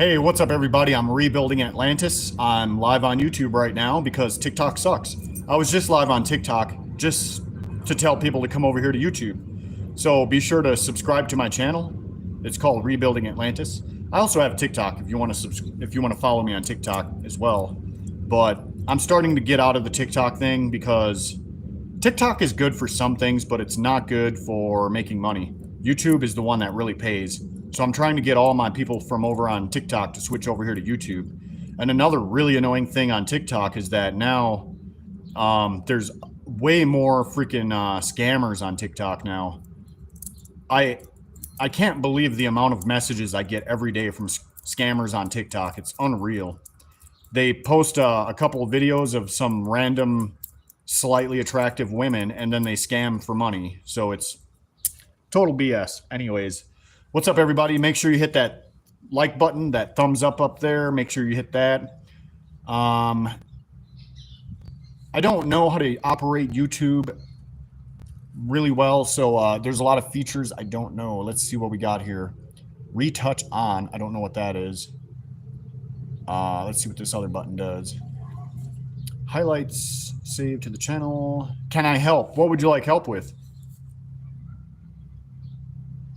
Hey, what's up, everybody? I'm rebuilding Atlantis. I'm live on YouTube right now because TikTok sucks. I was just live on TikTok just to tell people to come over here to YouTube. So be sure to subscribe to my channel. It's called Rebuilding Atlantis. I also have TikTok if you want to follow me on TikTok as well. But I'm starting to get out of the TikTok thing because TikTok is good for some things, but it's not good for making money. YouTube is the one that really pays. So I'm trying to get all my people from over on TikTok to switch over here to YouTube. And another really annoying thing on TikTok is that now there's way more freaking scammers on TikTok now. I can't believe the amount of messages I get every day from scammers on TikTok. It's unreal. They post a couple of videos of some random, slightly attractive women, and then they scam for money. So it's total BS. Anyways, what's up, everybody? Make sure you hit that like button, that thumbs up there. Make sure you hit that. I don't know how to operate YouTube really well, so there's a lot of features I don't know. Let's see what we got here. Retouch on. I don't know what that is. Let's see what this other button does. Highlights, save to the channel. Can I help? What would you like help with?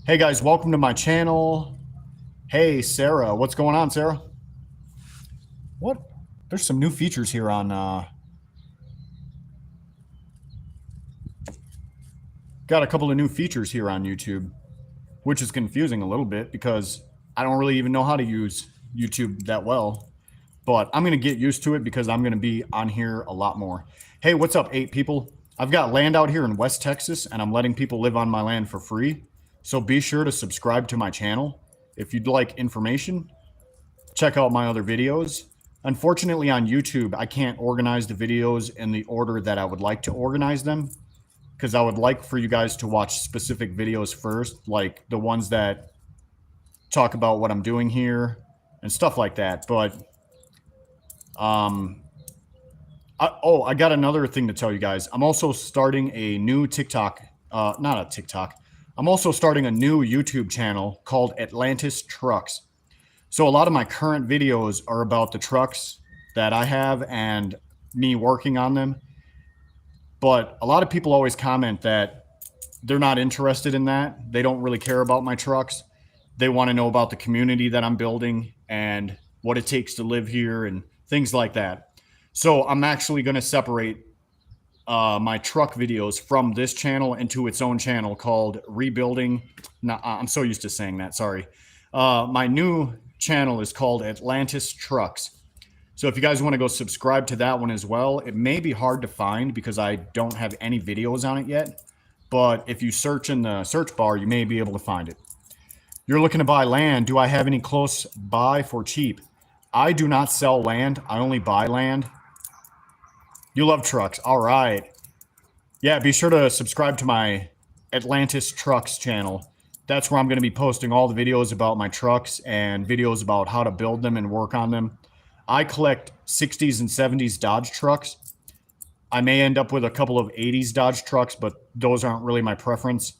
Hey guys, welcome to my channel. Hey Sarah, what's going on, Sarah? What? There's some new features here on got a couple of new features here on YouTube, which is confusing a little bit because I don't really even know how to use YouTube that well. But I'm going to get used to it because I'm going to be on here a lot more. Hey, what's up, 8 people? I've got land out here in West Texas, and I'm letting people live on my land for free. So be sure to subscribe to my channel. If you'd like information, check out my other videos. Unfortunately, on YouTube, I can't organize the videos in the order that I would like to organize them, because I would like for you guys to watch specific videos first, like the ones that talk about what I'm doing here and stuff like that. But I got another thing to tell you guys. I'm also starting a new TikTok, I'm also starting a new YouTube channel called Atlantis Trucks. So a lot of my current videos are about the trucks that I have and me working on them. But a lot of people always comment that they're not interested in that. They don't really care about my trucks. They want to know about the community that I'm building and what it takes to live here and things like that. So I'm actually going to separate my truck videos from this channel into its own channel called Rebuilding. No, I'm so used to saying that. Sorry. My new channel is called Atlantis Trucks. So if you guys want to go subscribe to that one as well, it may be hard to find because I don't have any videos on it yet. But if you search in the search bar, you may be able to find it. You're looking to buy land. Do I have any close by for cheap? I do not sell land. I only buy land. You love trucks. All right. Yeah, be sure to subscribe to my Atlantis Trucks channel. That's where I'm going to be posting all the videos about my trucks and videos about how to build them and work on them. I collect 60s and 70s Dodge trucks. I may end up with a couple of 80s Dodge trucks, but those aren't really my preference.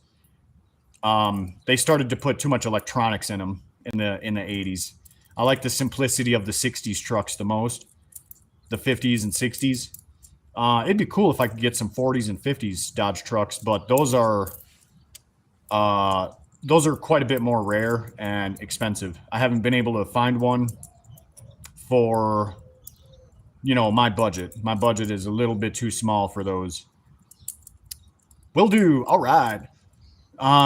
They started to put too much electronics in them in the 80s. I like the simplicity of the 60s trucks the most, the 50s and 60s. It'd be cool if I could get some 40s and 50s Dodge trucks, but those are quite a bit more rare and expensive. I haven't been able to find one for, my budget. My budget is a little bit too small for those. Will do. All right.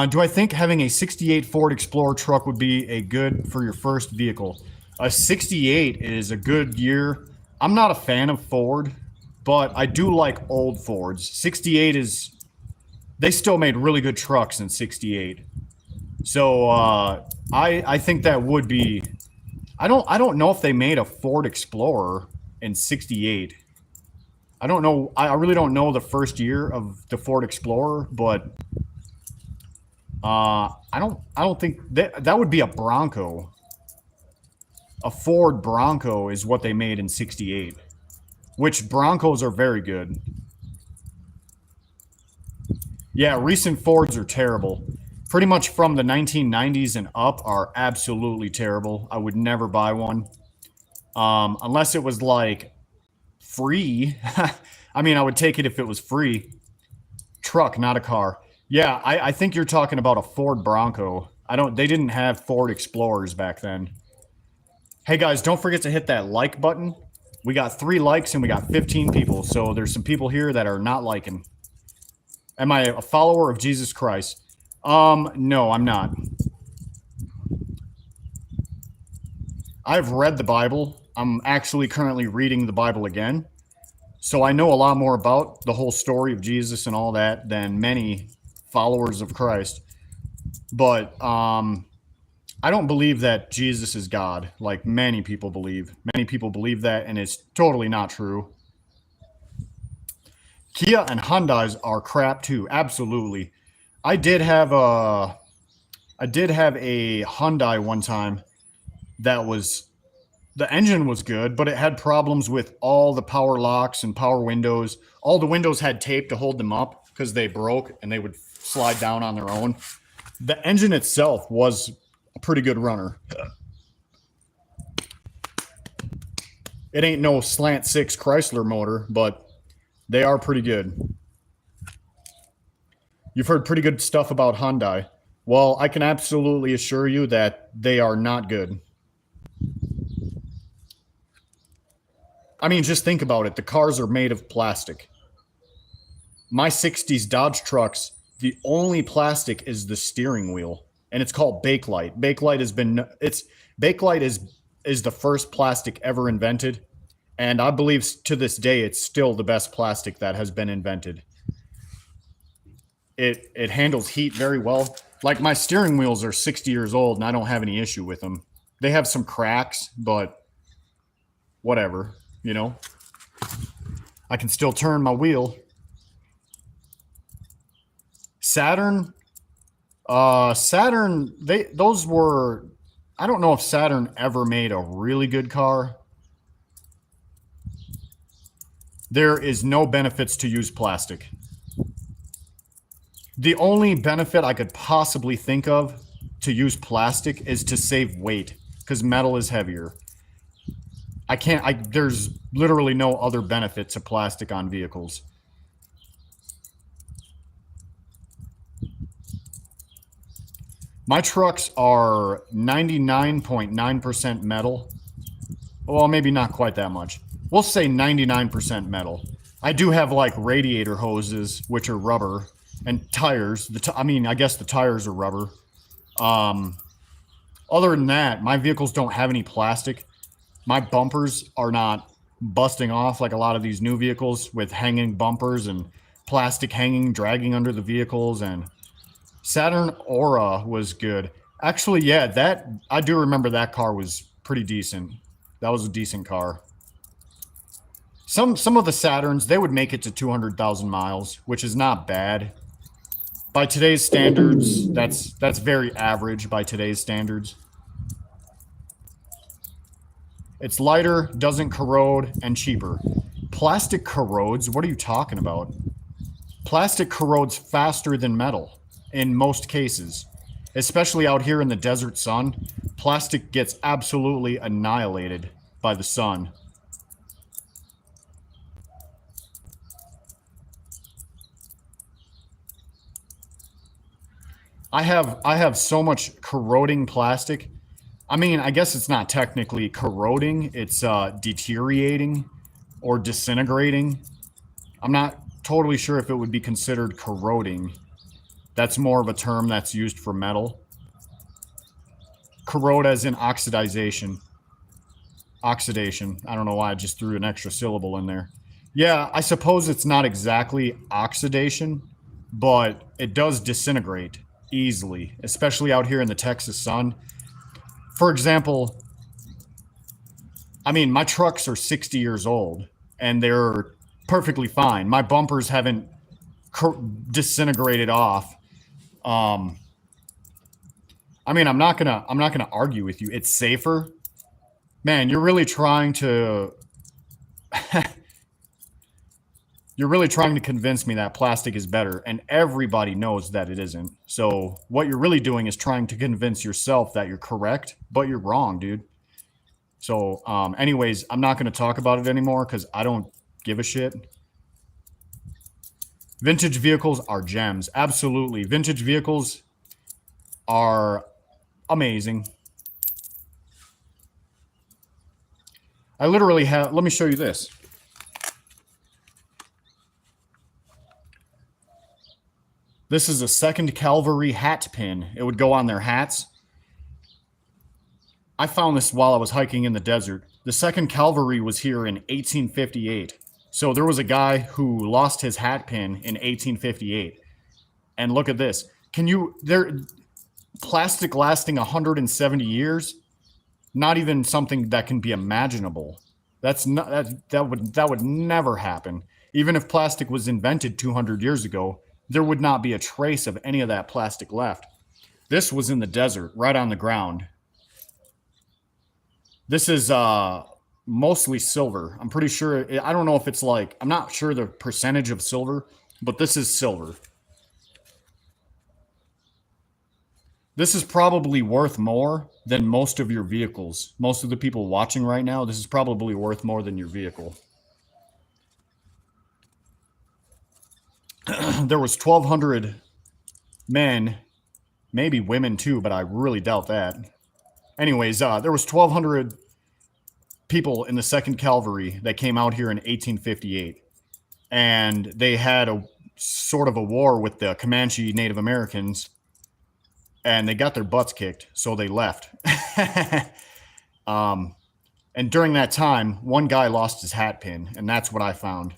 Do I think having a 68 Ford Explorer truck would be a good for your first vehicle? A 68 is a good year. I'm not a fan of Ford, but I do like old Fords. 68 they still made really good trucks in 68. So I think that would be, I don't know if they made a Ford Explorer in 68. I don't know. I really don't know the first year of the Ford Explorer, but I don't think that would be a Bronco. A Ford Bronco is what they made in 68, which Broncos are very good. Yeah, recent Fords are terrible. pretty much from the 1990s and up are absolutely terrible. I would never buy one. Unless it was like free. I mean, I would take it if it was free. Truck, not a car. Yeah, I think you're talking about a Ford Bronco. They didn't have Ford Explorers back then. Hey guys, don't forget to hit that like button. We got 3 likes and we got 15 people. So there's some people here that are not liking. Am I a follower of Jesus Christ? No, I'm not. I've read the Bible. I'm actually currently reading the Bible again. So I know a lot more about the whole story of Jesus and all that than many followers of Christ. But I don't believe that Jesus is God, like many people believe. Many people believe that, and it's totally not true. Kia and Hyundais are crap too. Absolutely. I did have a Hyundai one time that was, the engine was good, but it had problems with all the power locks and power windows. All the windows had tape to hold them up because they broke and they would slide down on their own. The engine itself was a pretty good runner. It ain't no slant 6 Chrysler motor, but they are pretty good. You've heard pretty good stuff about Hyundai. Well, I can absolutely assure you that they are not good. I mean, just think about it. The cars are made of plastic. My 60s Dodge trucks, the only plastic is the steering wheel, and it's called Bakelite. Bakelite is the first plastic ever invented, and I believe to this day it's still the best plastic that has been invented. It handles heat very well. Like my steering wheels are 60 years old, and I don't have any issue with them. They have some cracks, but whatever, you know. I can still turn my wheel. Saturn, those were, I don't know if Saturn ever made a really good car. There is no benefits to use plastic. The only benefit I could possibly think of to use plastic is to save weight because metal is heavier. There's literally no other benefit to plastic on vehicles. My trucks are 99.9% metal. Well, maybe not quite that much. We'll say 99% metal. I do have like radiator hoses, which are rubber, and tires. I guess the tires are rubber. Other than that, my vehicles don't have any plastic. My bumpers are not busting off like a lot of these new vehicles with hanging bumpers and plastic hanging, dragging under the vehicles. And Saturn Aura was good. Actually, yeah, I do remember that car was pretty decent. That was a decent car. Some of the Saturns, they would make it to 200,000 miles, which is not bad. By today's standards, that's very average by today's standards. It's lighter, doesn't corrode, and cheaper. Plastic corrodes? What are you talking about? Plastic corrodes faster than metal in most cases. Especially out here in the desert sun, plastic gets absolutely annihilated by the sun. I have so much corroding plastic. I mean, I guess it's not technically corroding. It's deteriorating or disintegrating. I'm not totally sure if it would be considered corroding. That's more of a term that's used for metal. Corrode as in oxidization. Oxidation. I don't know why I just threw an extra syllable in there. Yeah, I suppose it's not exactly oxidation, but it does disintegrate easily, especially out here in the Texas sun. For example, I mean, my trucks are 60 years old and they're perfectly fine. My bumpers haven't disintegrated off. I mean, I'm not gonna argue with you. It's safer. Man, you're really trying to You're really trying to convince me that plastic is better, and everybody knows that it isn't. So what you're really doing is trying to convince yourself that you're correct, but you're wrong, dude. So anyways, I'm not going to talk about it anymore because I don't give a shit. Vintage vehicles are gems. Absolutely. Vintage vehicles are amazing. I literally have, let me show you this. This is a 2nd Cavalry hat pin. It would go on their hats. I found this while I was hiking in the desert. The 2nd Cavalry was here in 1858. So there was a guy who lost his hat pin in 1858. And look at this. Plastic lasting 170 years? Not even something that can be imaginable. That would never happen. Even if plastic was invented 200 years ago, there would not be a trace of any of that plastic left. This was in the desert, right on the ground. This is mostly silver. I'm pretty sure, I don't know if it's like, I'm not sure the percentage of silver, but this is silver. This is probably worth more than most of your vehicles. Most of the people watching right now, this is probably worth more than your vehicle. There was 1,200 men, maybe women too, but I really doubt that. Anyways, there was 1,200 people in the 2nd Cavalry that came out here in 1858. And they had a sort of a war with the Comanche Native Americans. And they got their butts kicked, so they left. And during that time, one guy lost his hat pin, and that's what I found.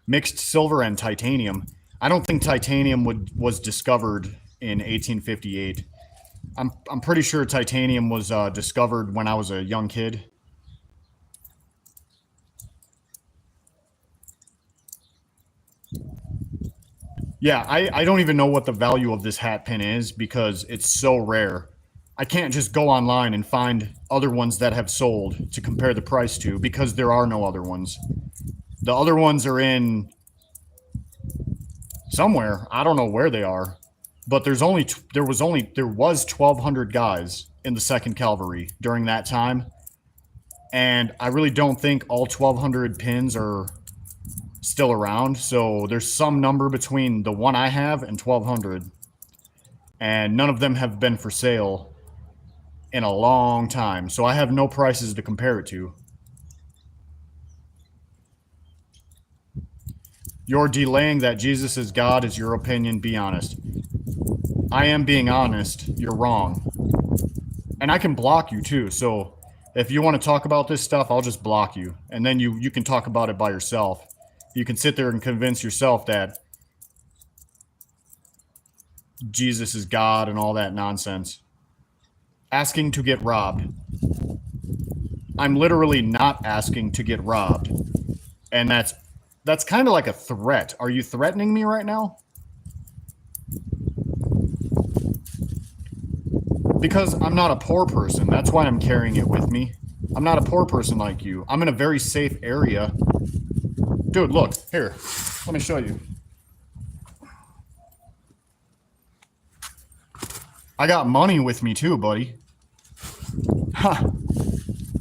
Mixed silver and titanium. I don't think titanium was discovered in 1858. I'm pretty sure titanium was discovered when I was a young kid. Yeah, I don't even know what the value of this hat pin is because it's so rare. I can't just go online and find other ones that have sold to compare the price to because there are no other ones. The other ones are in somewhere. I don't know where they are, but there was 1,200 guys in the 2nd Cavalry during that time, and I really don't think all 1,200 pins are still around. So there's some number between the one I have and 1,200, and none of them have been for sale in a long time. So I have no prices to compare it to. You're delaying that Jesus is God is your opinion. Be honest. I am being honest. You're wrong. And I can block you too. So if you want to talk about this stuff, I'll just block you. And then you can talk about it by yourself. You can sit there and convince yourself that Jesus is God and all that nonsense. Asking to get robbed. I'm literally not asking to get robbed. And that's kind of like a threat. Are you threatening me right now? Because I'm not a poor person. That's why I'm carrying it with me. I'm not a poor person like you. I'm in a very safe area. Dude, look. Here. Let me show you. I got money with me too, buddy. Ha!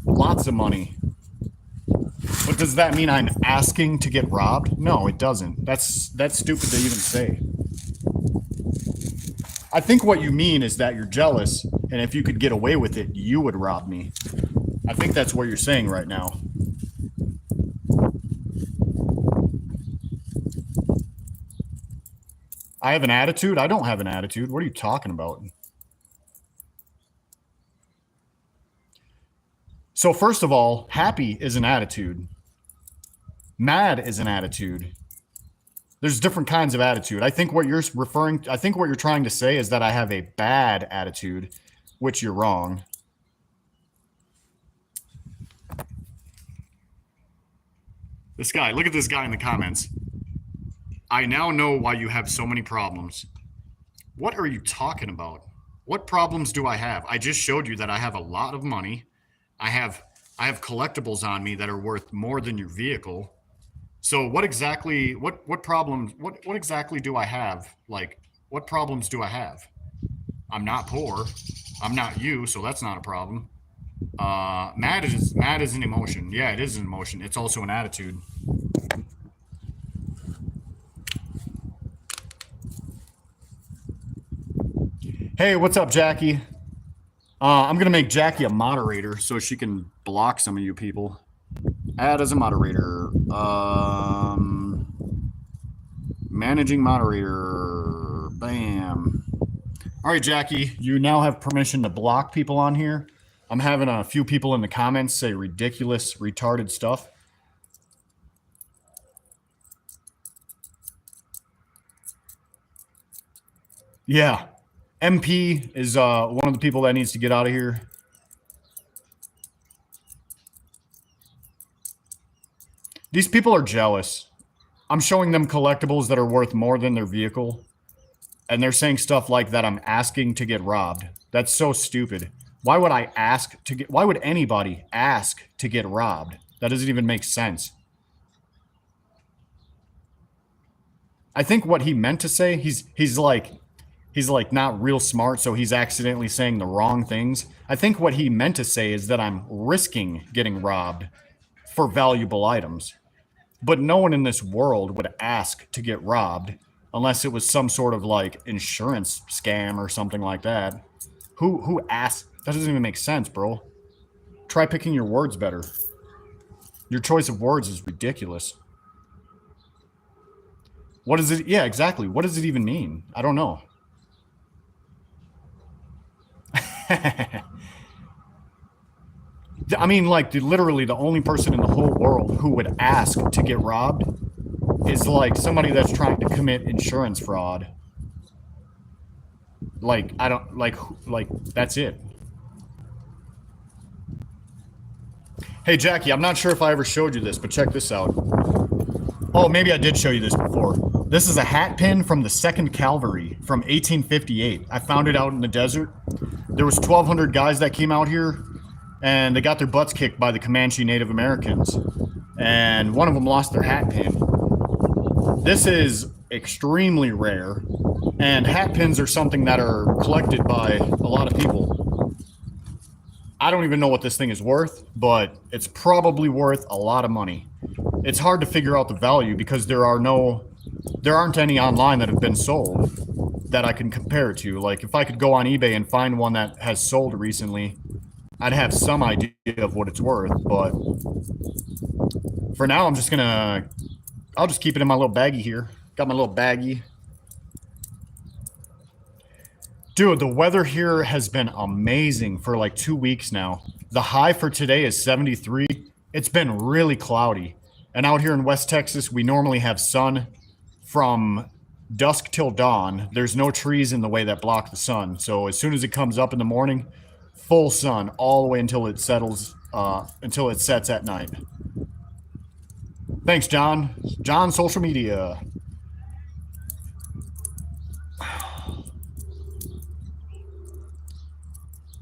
Lots of money. But does that mean I'm asking to get robbed? No, it doesn't. That's stupid to even say. I think what you mean is that you're jealous, and if you could get away with it, you would rob me. I think that's what you're saying right now. I have an attitude? I don't have an attitude. What are you talking about? So first of all, happy is an attitude. Mad is an attitude. There's different kinds of attitude. I think what you're trying to say is that I have a bad attitude, which you're wrong. This guy, look at this guy in the comments. I now know why you have so many problems. What are you talking about? What problems do I have? I just showed you that I have a lot of money. I have collectibles on me that are worth more than your vehicle. So what exactly what problems what exactly do I have? Like what problems do I have? I'm not poor. I'm not you, so that's not a problem. Mad is an emotion. Yeah, it is an emotion. It's also an attitude. Hey, what's up, Jackie? I'm gonna make Jackie a moderator so she can block some of you people. Add as a moderator. Managing moderator. Bam. All right, Jackie, you now have permission to block people on here. I'm having a few people in the comments say ridiculous, retarded stuff. Yeah. MP is one of the people that needs to get out of here. These people are jealous. I'm showing them collectibles that are worth more than their vehicle. And they're saying stuff like that I'm asking to get robbed. That's so stupid. Why would I ask to get, why would anybody ask to get robbed? That doesn't even make sense. I think what he meant to say, he's like not real smart, so he's accidentally saying the wrong things. I think what he meant to say is that I'm risking getting robbed for valuable items. But no one in this world would ask to get robbed unless it was some sort of like insurance scam or something like that. Who asked? That doesn't even make sense, bro. Try picking your words better. Your choice of words is ridiculous. What does it? Yeah, exactly. What does it even mean? I don't know. I mean, like, literally the only person in the whole world who would ask to get robbed is like somebody that's trying to commit insurance fraud. Like, I don't like that's it. Hey, Jackie, I'm not sure if I ever showed you this, but check this out. Oh, maybe I did show you this before. This is a hat pin from the 2nd Cavalry from 1858. I found it out in the desert. There was 1,200 guys that came out here, and they got their butts kicked by the Comanche Native Americans. And one of them lost their hat pin. This is extremely rare, and hat pins are something that are collected by a lot of people. I don't even know what this thing is worth, but it's probably worth a lot of money. It's hard to figure out the value because there aren't any online that have been sold that I can compare it to. Like, if I could go on eBay and find one that has sold recently, I'd have some idea of what it's worth. But for now, I'll just keep it in my little baggie here. Got my little baggie. Dude, the weather here has been amazing for like 2 weeks now. The high for today is 73. It's been really cloudy. And out here in West Texas, we normally have sun from dusk till dawn. There's no trees in the way that block the sun. So as soon as it comes up in the morning, full sun all the way until it settles, until it sets at night. Thanks, John. John, social media.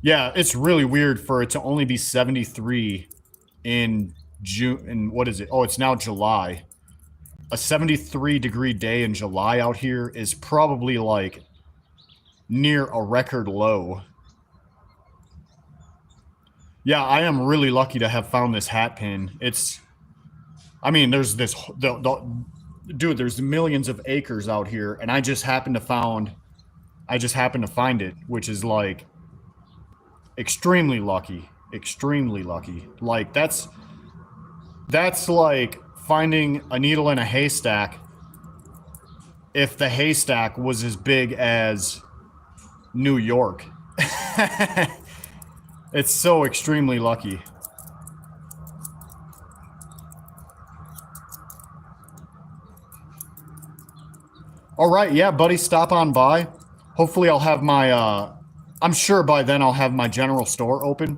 Yeah, it's really weird for it to only be 73 in June. And what is it? Oh, it's now July. A 73-degree day in July out here is probably like near a record low. Yeah, I am really lucky to have found this hat pin. I mean, there's this, dude, there's millions of acres out here, and I just happened to find it, which is like extremely lucky. Like, that's like finding a needle in a haystack if the haystack was as big as New York. It's so extremely lucky. All right, yeah, buddy, stop on by. Hopefully I'll have my, I'm sure by then I'll have my general store open.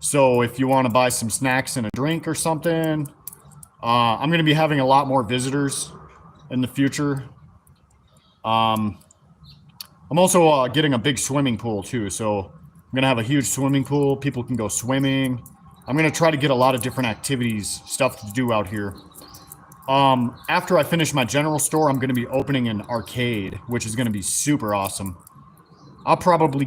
So if you want to buy some snacks and a drink or something, I'm going to be having a lot more visitors in the future. I'm also getting a big swimming pool too. So I'm going to have a huge swimming pool. People can go swimming. I'm going to try to get a lot of different activities, stuff to do out here. After I finish my general store, I'm going to be opening an arcade, which is going to be super awesome. I'll probably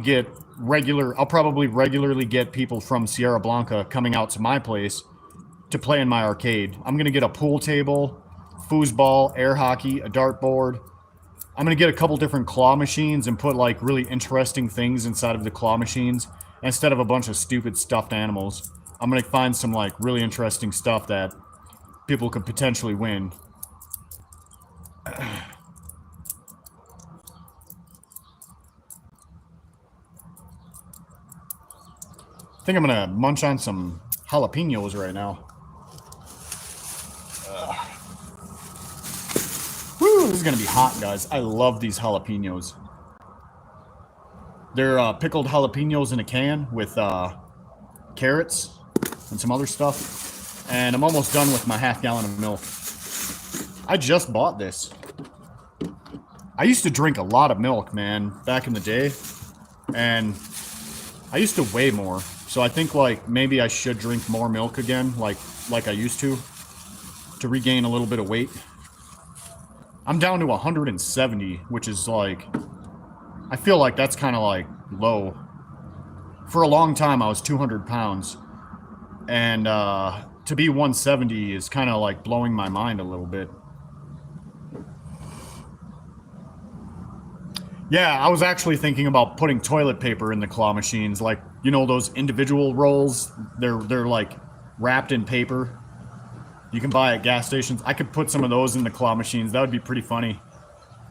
regularly get people from Sierra Blanca coming out to my place to play in my arcade. I'm going to get a pool table, foosball, air hockey, a dartboard. I'm going to get a couple different claw machines and put like really interesting things inside of the claw machines instead of a bunch of stupid stuffed animals. I'm going to find some like really interesting stuff that people could potentially win. I think I'm gonna munch on some jalapenos right now. Woo, this is gonna be hot, guys. I love these jalapenos. They're pickled jalapenos in a can with carrots and some other stuff. And I'm almost done with my half-gallon of milk. I just bought this. I used to drink a lot of milk, man, back in the day. And I used to weigh more. So I think, like, maybe I should drink more milk again, like I used to regain a little bit of weight. I'm down to 170, which is, like, I feel like that's kind of, like, low. For a long time, I was 200 pounds. And to be 170 is kind of, like, blowing my mind a little bit. Yeah, I was actually thinking about putting toilet paper in the claw machines, like, you know, those individual rolls. They're like wrapped in paper. You can buy at gas stations. I could put some of those in the claw machines. That would be pretty funny.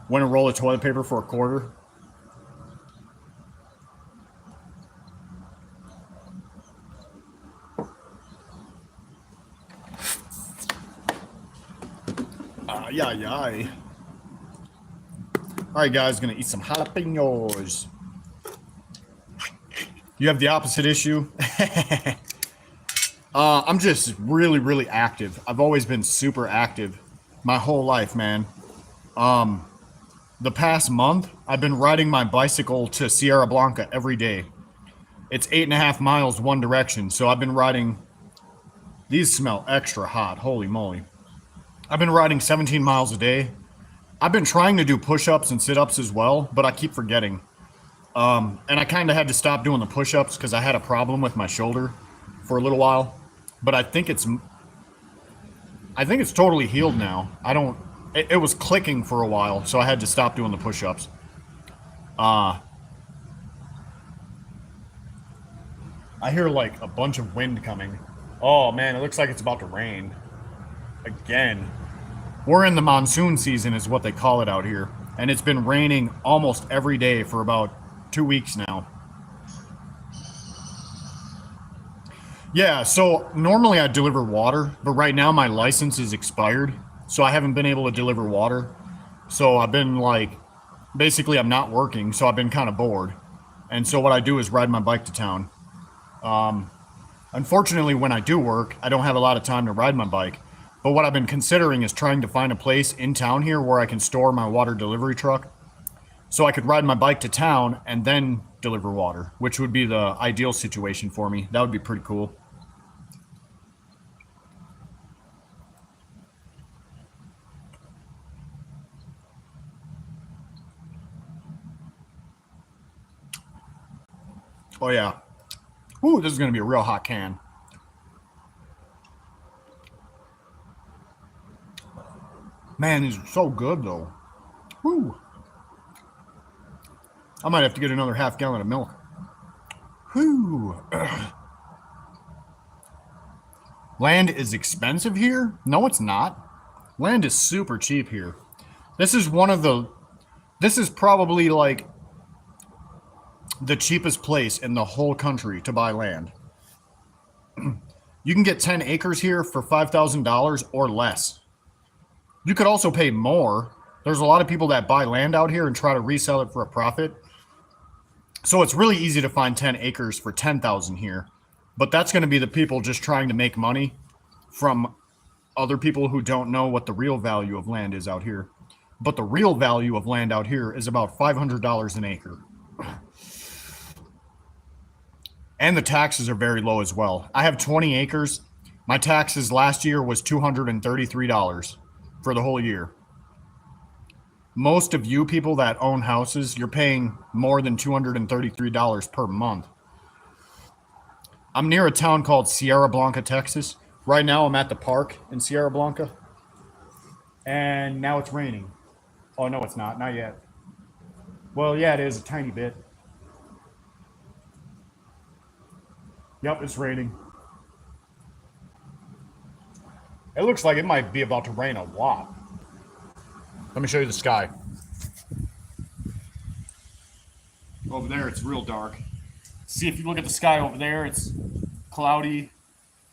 Win a roll of toilet paper for $0.25. Yeah. All right, guys, gonna eat some jalapenos. You have the opposite issue. I'm just really active. I've always been super active my whole life, man. The past month, I've been riding my bicycle to Sierra Blanca every day. It's 8.5 miles one direction, so I've been riding. These smell extra hot, holy moly. I've been riding 17 miles a day. I've been trying to do push-ups and sit-ups as well, but I keep forgetting. And I kind of had to stop doing the push-ups because I had a problem with my shoulder for a little while. But I think it's totally healed now. It was clicking for a while, so I had to stop doing the push-ups. I hear like a bunch of wind coming. Oh man, it looks like it's about to rain. Again. We're in the monsoon season is what they call it out here. And it's been raining almost every day for about 2 weeks now. Yeah, so normally I deliver water, but right now my license is expired, so I haven't been able to deliver water. So I've been like, basically I'm not working, so I've been kind of bored. And so what I do is ride my bike to town. Unfortunately, when I do work, I don't have a lot of time to ride my bike. But what I've been considering is trying to find a place in town here where I can store my water delivery truck. So I could ride my bike to town and then deliver water, which would be the ideal situation for me. That would be pretty cool. Oh yeah. Ooh, this is going to be a real hot can. Man, these are so good though. Woo. I might have to get another half-gallon of milk. Whew. Land is expensive here? No, it's not. Land is super cheap here. This is probably like the cheapest place in the whole country to buy land. You can get 10 acres here for $5,000 or less. You could also pay more. There's a lot of people that buy land out here and try to resell it for a profit. So it's really easy to find 10 acres for $10,000 here. But that's going to be the people just trying to make money from other people who don't know what the real value of land is out here. But the real value of land out here is about $500 an acre. And the taxes are very low as well. I have 20 acres. My taxes last year was $233. for the whole year. Most of you people that own houses, you're paying more than $233 per month. I'm near a town called Sierra Blanca, Texas. Right now I'm at the park in Sierra Blanca. And now it's raining. Oh, no, it's not. Not yet. Well, yeah, it is a tiny bit. Yep, it's raining. It looks like it might be about to rain a lot. Let me show you the sky. Over there, it's real dark. See, if you look at the sky over there, it's cloudy,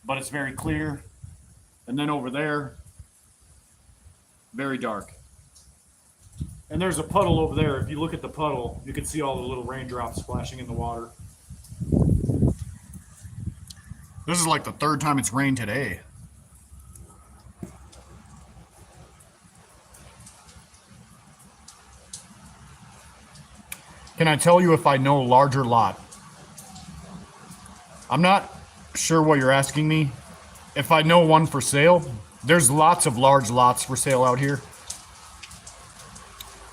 but it's very clear. And then over there, very dark. And there's a puddle over there. If you look at the puddle, you can see all the little raindrops splashing in the water. This is like the third time it's rained today. Can I tell you if I know a larger lot? I'm not sure what you're asking me. If I know one for sale, there's lots of large lots for sale out here.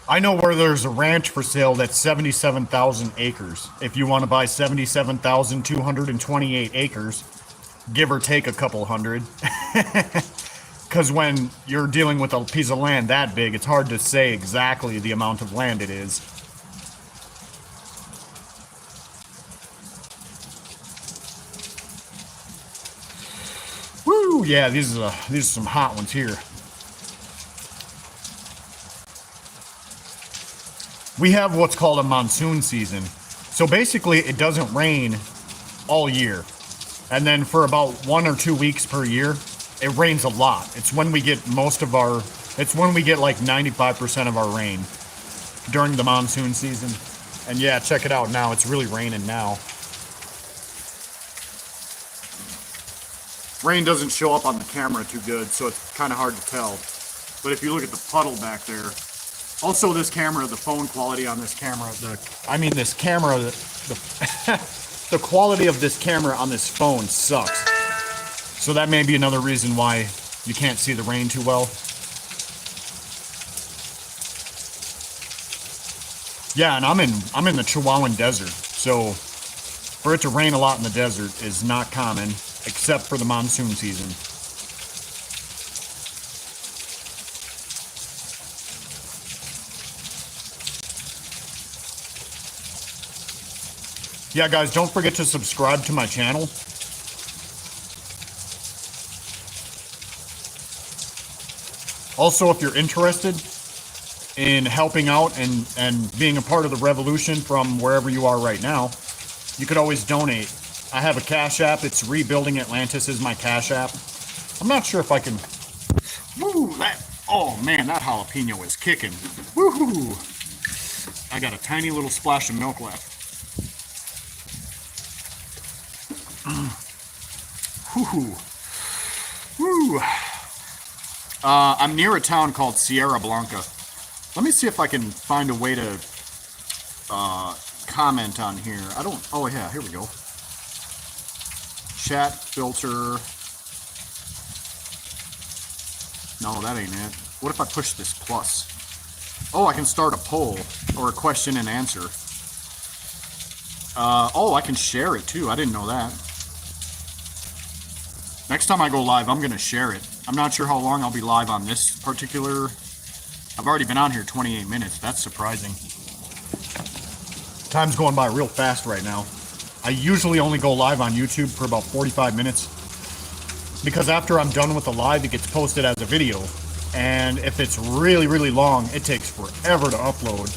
I know where there's a ranch for sale that's 77,000 acres. If you want to buy 77,228 acres, give or take a couple hundred. Because when you're dealing with a piece of land that big, it's hard to say exactly the amount of land it is. Woo! Yeah, these are some hot ones here. We have what's called a monsoon season. So basically, it doesn't rain all year. And then for about 1 or 2 weeks per year, it rains a lot. It's when we get like 95% of our rain during the monsoon season. And yeah, check it out now. It's really raining now. Rain doesn't show up on the camera too good, so it's kind of hard to tell. But if you look at the puddle back there, also this camera, the phone quality on this camera, the quality of this camera on this phone sucks. So that may be another reason why you can't see the rain too well. Yeah, and I'm in the Chihuahuan desert, so for it to rain a lot in the desert is not common, except for the monsoon season. Yeah, guys, don't forget to subscribe to my channel. Also, if you're interested in helping out and being a part of the revolution from wherever you are right now, you could always donate. I have a Cash App. It's Rebuilding Atlantis is my Cash App. I'm not sure if I can... Woo! Oh, man, that jalapeno is kicking. Woohoo! I got a tiny little splash of milk left. Woo! Woo! I'm near a town called Sierra Blanca. Let me see if I can find a way to comment on here. Oh yeah, here we go. Chat filter. No, that ain't it. What if I push this plus? Oh, I can start a poll or a question and answer. Oh, I can share it too. I didn't know that. Next time I go live, I'm going to share it. I'm not sure how long I'll be live on this particular... I've already been on here 28 minutes. That's surprising. Time's going by real fast right now. I usually only go live on YouTube for about 45 minutes. Because after I'm done with the live, it gets posted as a video. And if it's really, really long, it takes forever to upload.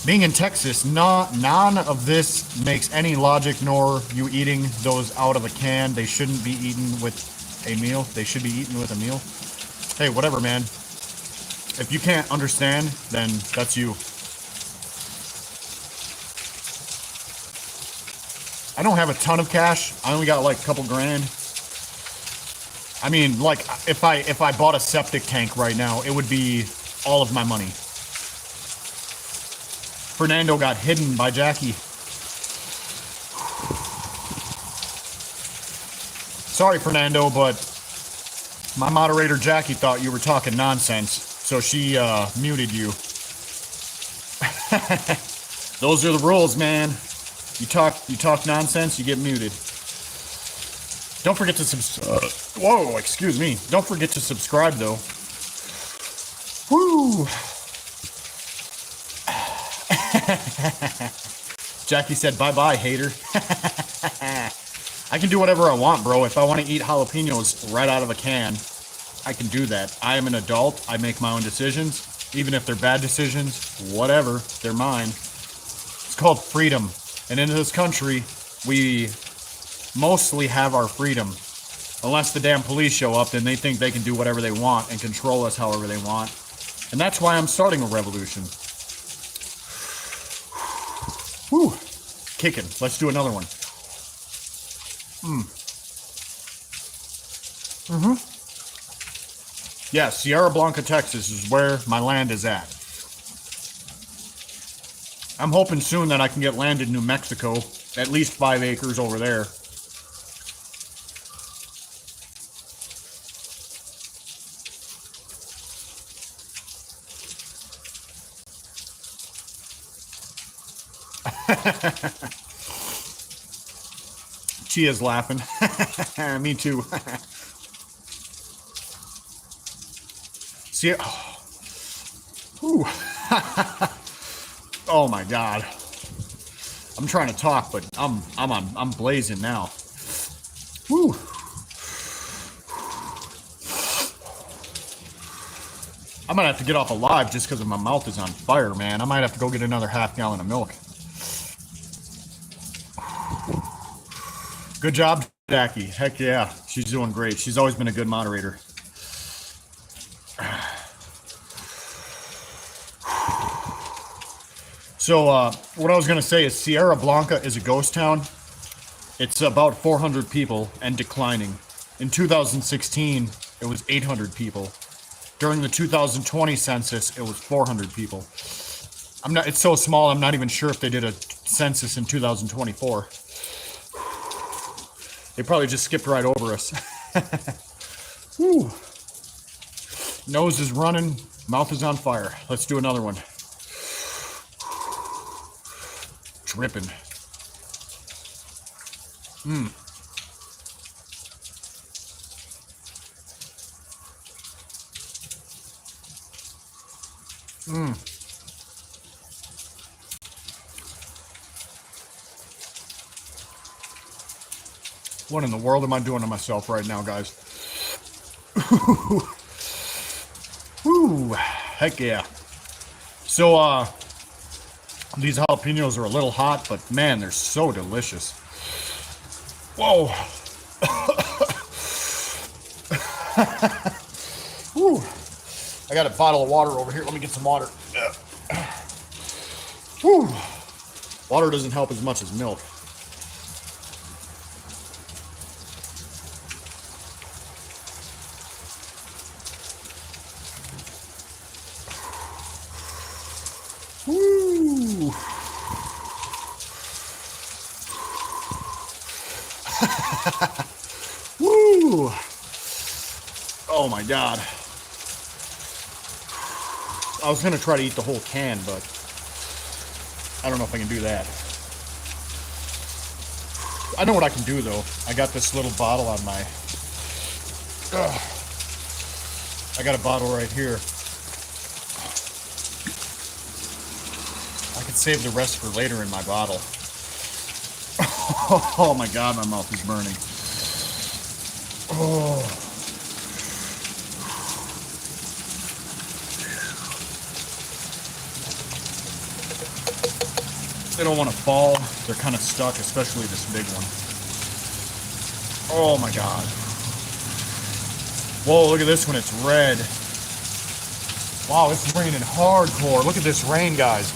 Being in Texas, none of this makes any logic, nor you eating those out of a can. They shouldn't be eaten with a meal. They should be eaten with a meal. Hey, whatever, man. If you can't understand, then that's you. I don't have a ton of cash. I only got like a couple grand. I mean, like, if I bought a septic tank right now, it would be all of my money. Fernando got hidden by Jackie. Sorry, Fernando, but my moderator Jackie thought you were talking nonsense, so she muted you. Those are the rules, man. You talk nonsense, you get muted. Don't forget to whoa, excuse me. Don't forget to subscribe, though. Woo! Jackie said, bye-bye, hater. I can do whatever I want, bro. If I want to eat jalapenos right out of a can, I can do that. I am an adult. I make my own decisions. Even if they're bad decisions, whatever, they're mine. It's called freedom. And in this country, we mostly have our freedom. Unless the damn police show up, then they think they can do whatever they want and control us however they want. And that's why I'm starting a revolution. Whew. Kicking. Let's do another one. Yeah, Sierra Blanca, Texas is where my land is at. I'm hoping soon that I can get land in New Mexico. At least 5 acres over there. Chia's laughing. Me too. See, oh my God. I'm trying to talk, but I'm blazing now. Whew. I might have to get off alive just because my mouth is on fire, man. I might have to go get another half gallon of milk. Good job, Jackie. Heck yeah. She's doing great. She's always been a good moderator. So what I was going to say is Sierra Blanca is a ghost town. It's about 400 people and declining. In 2016, it was 800 people. During the 2020 census, it was 400 people. It's so small, I'm not even sure if they did a census in 2024. They probably just skipped right over us. Whew. Nose is running, mouth is on fire. Let's do another one. Dripping. What in the world am I doing to myself right now, guys? Woo, heck yeah. So, these jalapenos are a little hot, but man, they're so delicious. Whoa. Woo. I got a bottle of water over here. Let me get some water. Woo. Water doesn't help as much as milk. Woo. Woo. Oh my God. I was going to try to eat the whole can, but I don't know if I can do that. I know what I can do, though. I got this little bottle on my... I got a bottle right here. I could save the rest for later in my bottle. Oh my God, my mouth is burning. Oh. They don't want to fall. They're kind of stuck, especially this big one. Oh my God. Whoa, look at this one. It's red. Wow, it's raining hardcore. Look at this rain, guys.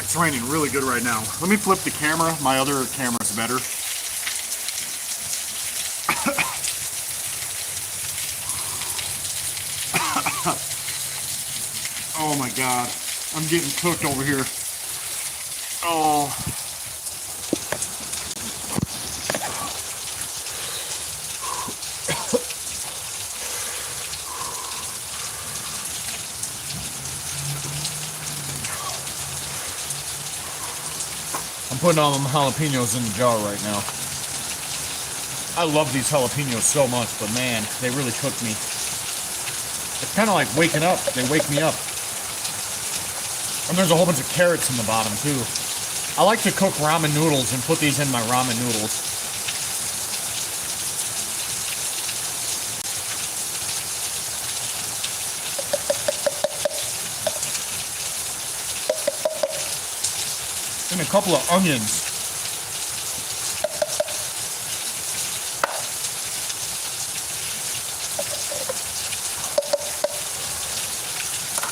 It's raining really good right now. Let me flip the camera. My other camera's better. Oh my God. I'm getting cooked over here. Oh. I'm putting all them jalapenos in the jar right now. I love these jalapenos so much, but man, they really cooked me. It's kind of like waking up. They wake me up. And there's a whole bunch of carrots in the bottom too. I like to cook ramen noodles and put these in my ramen noodles. And a couple of onions.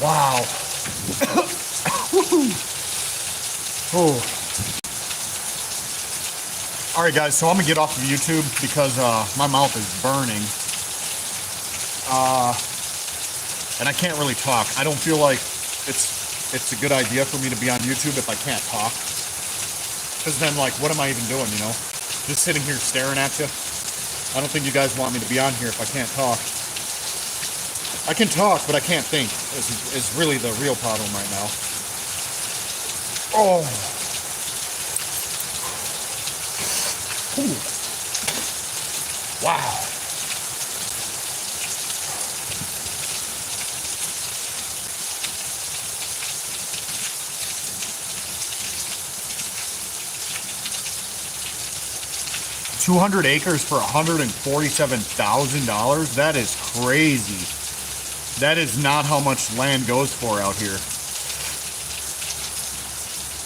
Wow. Oh. All right, guys, so I'm gonna get off of YouTube because my mouth is burning. And I can't really talk. I don't feel like it's a good idea for me to be on YouTube if I can't talk. Because then, like, what am I even doing, you know? Just sitting here staring at you? I don't think you guys want me to be on here if I can't talk. I can talk, but I can't think, is really the real problem right now. Oh. Ooh. Wow. $200 acres for $147,000? That is crazy. That is not how much land goes for out here.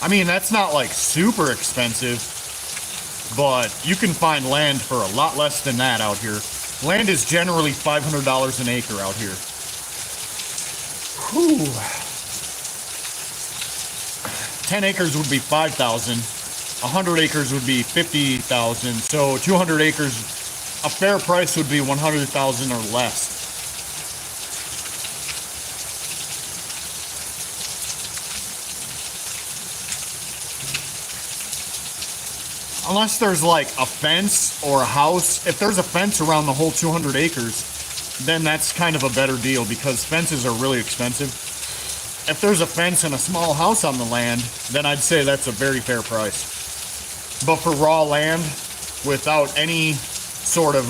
I mean, that's not like super expensive, but you can find land for a lot less than that out here. Land is generally $500 an acre out here. Whew. 10 acres would be $5,000. 100 acres would be $50,000. So 200 acres, a fair price would be $100,000 or less. Unless there's like a fence or a house. If there's a fence around the whole 200 acres, then that's kind of a better deal because fences are really expensive. If there's a fence and a small house on the land, then I'd say that's a very fair price. But for raw land, without any sort of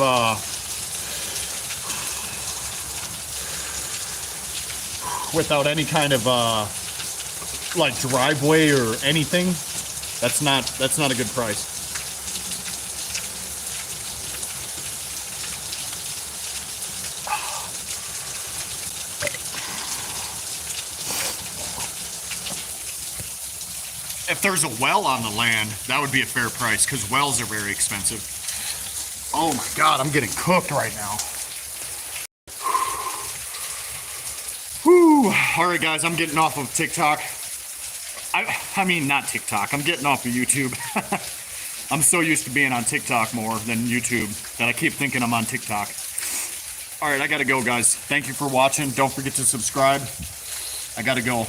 without any kind of like driveway or anything, that's not a good price. If there's a well on the land, that would be a fair price because wells are very expensive. Oh my God, I'm getting cooked right now. Whew. All right, guys, I'm getting off of TikTok. I mean, not TikTok. I'm getting off of YouTube. I'm so used to being on TikTok more than YouTube that I keep thinking I'm on TikTok. All right, I gotta go, guys. Thank you for watching. Don't forget to subscribe. I gotta go.